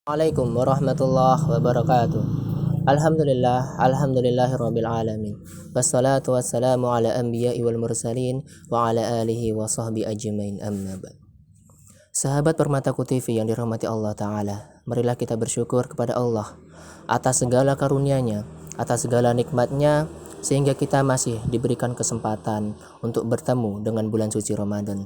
Assalamualaikum warahmatullahi wabarakatuh. Alhamdulillahirabbil alamin. Wassalatu wassalamu ala anbiya'i wal mursalin wa ala alihi wa sahbi ajmain, amma ba'd. Sahabat Permataku TV yang dirahmati Allah Ta'ala, marilah kita bersyukur kepada Allah atas segala karunia-Nya, atas segala nikmat-Nya, sehingga kita masih diberikan kesempatan untuk bertemu dengan bulan suci Ramadan.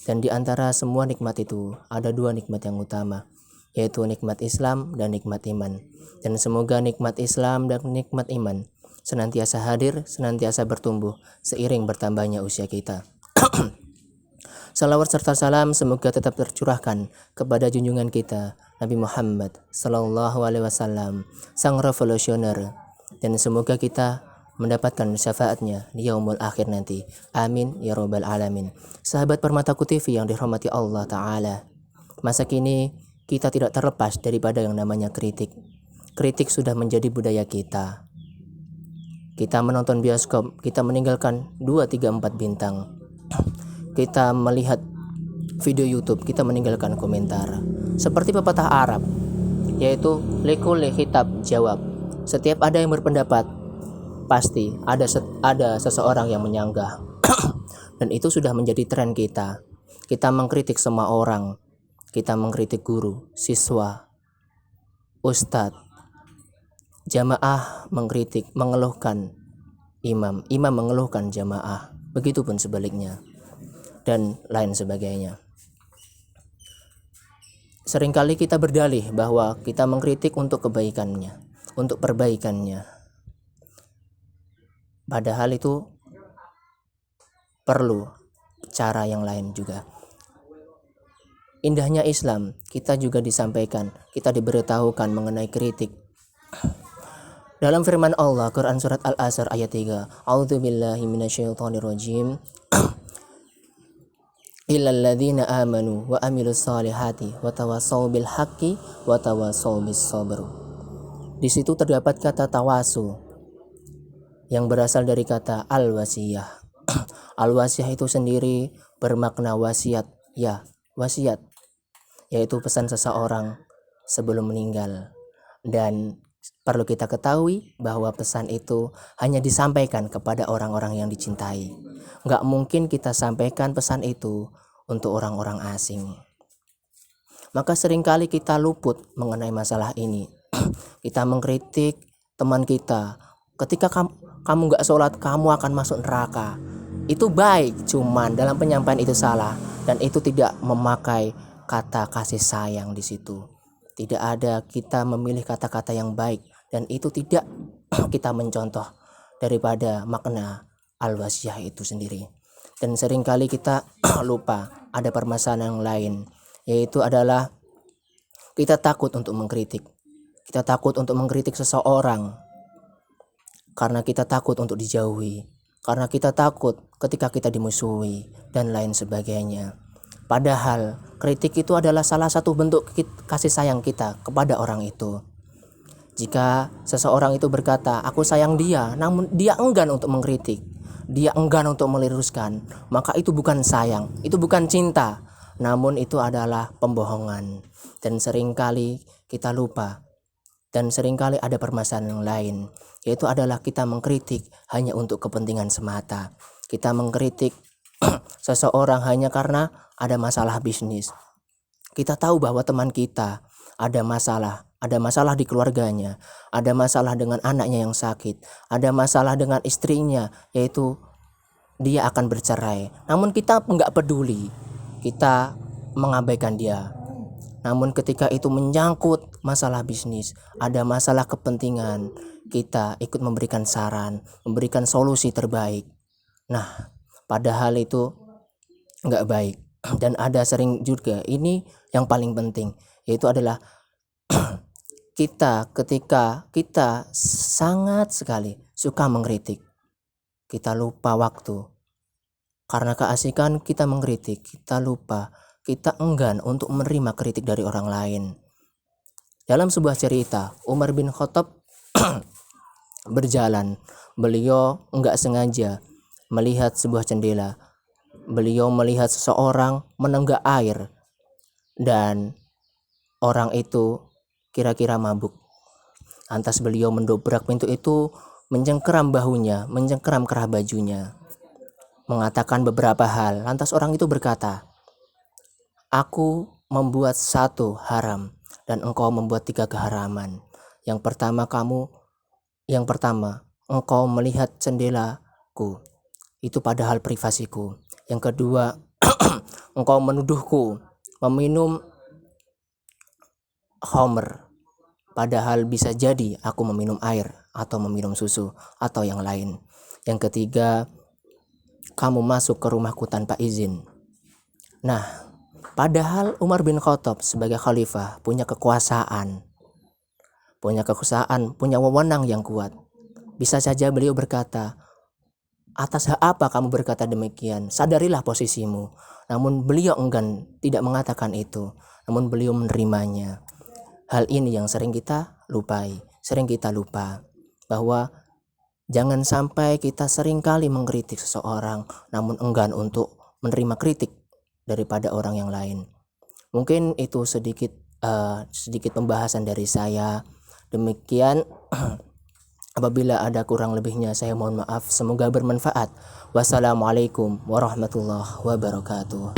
Dan di antara semua nikmat itu ada dua nikmat yang utama, yaitu nikmat Islam dan nikmat iman. Dan semoga nikmat Islam dan nikmat iman senantiasa hadir, senantiasa bertumbuh seiring bertambahnya usia kita. Salawat serta salam semoga tetap tercurahkan kepada junjungan kita Nabi Muhammad sallallahu alaihi wasallam, sang revolusioner, dan semoga kita mendapatkan syafaatnya di yaumul akhir nanti. Amin ya rabbal alamin. Sahabat Permataku TV yang dirahmati Allah Ta'ala, masa kini kita tidak terlepas daripada yang namanya kritik. Kritik sudah menjadi budaya kita. Kita menonton bioskop, kita meninggalkan 2, 3, 4 bintang. Kita melihat video YouTube, kita meninggalkan komentar. Seperti pepatah Arab, yaitu likulli khitab jawab. Setiap ada yang berpendapat, pasti ada seseorang yang menyanggah. Dan itu sudah menjadi tren kita. Kita mengkritik semua orang. Kita mengkritik guru, siswa, ustadz, jamaah mengkritik, mengeluhkan imam, imam mengeluhkan jamaah, begitupun sebaliknya, dan lain sebagainya. Seringkali kita berdalih bahwa kita mengkritik untuk kebaikannya, untuk perbaikannya. Padahal itu perlu cara yang lain juga. Indahnya Islam, kita juga disampaikan, kita diberitahukan mengenai kritik. Dalam firman Allah, Quran surat Al-Asr ayat 3, A'udzubillahi minasyaitonirrajim. Illal ladzina amanu wa amilus solihati wa tawassaw bil haqqi wa tawassaw bis sabr. Di situ terdapat kata tawasu yang berasal dari kata al-wasiyah. Al-wasiyah itu sendiri bermakna wasiat, ya, wasiat, yaitu pesan seseorang sebelum meninggal. Dan perlu kita ketahui bahwa pesan itu hanya disampaikan kepada orang-orang yang dicintai. Nggak mungkin kita sampaikan pesan itu untuk orang-orang asing. Maka seringkali kita luput mengenai masalah ini. Kita mengkritik teman kita, ketika kamu nggak sholat, kamu akan masuk neraka. Itu baik, cuman dalam penyampaian itu salah, dan itu tidak memakai kata kasih sayang di situ. Tidak ada, kita memilih kata-kata yang baik, dan itu tidak kita mencontoh daripada makna al-wasiyah itu sendiri. Dan seringkali kita lupa ada permasalahan yang lain, yaitu adalah kita takut untuk mengkritik. Kita takut untuk mengkritik seseorang karena kita takut untuk dijauhi, karena kita takut ketika kita dimusuhi, dan lain sebagainya. Padahal kritik itu adalah salah satu bentuk kasih sayang kita kepada orang itu. Jika seseorang itu berkata, aku sayang dia, namun dia enggan untuk mengkritik, dia enggan untuk meluruskan, maka itu bukan sayang, itu bukan cinta, namun itu adalah pembohongan. Dan seringkali kita lupa, dan seringkali ada permasalahan yang lain, yaitu adalah kita mengkritik hanya untuk kepentingan semata. Kita mengkritik seseorang hanya karena ada masalah bisnis. Kita tahu bahwa teman kita ada masalah di keluarganya, ada masalah dengan anaknya yang sakit, ada masalah dengan istrinya, yaitu dia akan bercerai. Namun kita nggak peduli, kita mengabaikan dia. Namun ketika itu menyangkut masalah bisnis, ada masalah kepentingan, kita ikut memberikan saran, memberikan solusi terbaik. Nah, padahal itu nggak baik. Dan ada sering juga, ini yang paling penting, yaitu adalah ketika kita sangat sekali suka mengkritik, kita lupa waktu. Karena keasikan kita mengkritik, kita lupa, kita enggan untuk menerima kritik dari orang lain. Dalam sebuah cerita, Umar bin Khattab berjalan, beliau enggak sengaja melihat sebuah jendela. Beliau melihat seseorang menenggak air, dan orang itu kira-kira mabuk. Lantas beliau mendobrak pintu itu, mencengkeram bahunya, mencengkeram kerah bajunya, mengatakan beberapa hal. Lantas orang itu berkata, "Aku membuat 1 haram dan engkau membuat 3 keharaman. Yang pertama, engkau melihat jendelaku, itu padahal privasiku. Yang kedua, engkau menuduhku meminum khamr, padahal bisa jadi aku meminum air atau meminum susu atau yang lain. Yang ketiga, kamu masuk ke rumahku tanpa izin." Nah, padahal Umar bin Khattab sebagai khalifah punya kekuasaan, punya wewenang yang kuat. Bisa saja beliau berkata, "Atas hak apa kamu berkata demikian? Sadarilah posisimu." Namun beliau enggan, tidak mengatakan itu. Namun beliau menerimanya. Hal ini yang sering kita lupa, bahwa jangan sampai kita seringkali mengkritik seseorang namun enggan untuk menerima kritik daripada orang yang lain. Mungkin itu sedikit pembahasan dari saya. Demikian. Apabila ada kurang lebihnya saya mohon maaf. Semoga bermanfaat. Wassalamualaikum warahmatullahi wabarakatuh.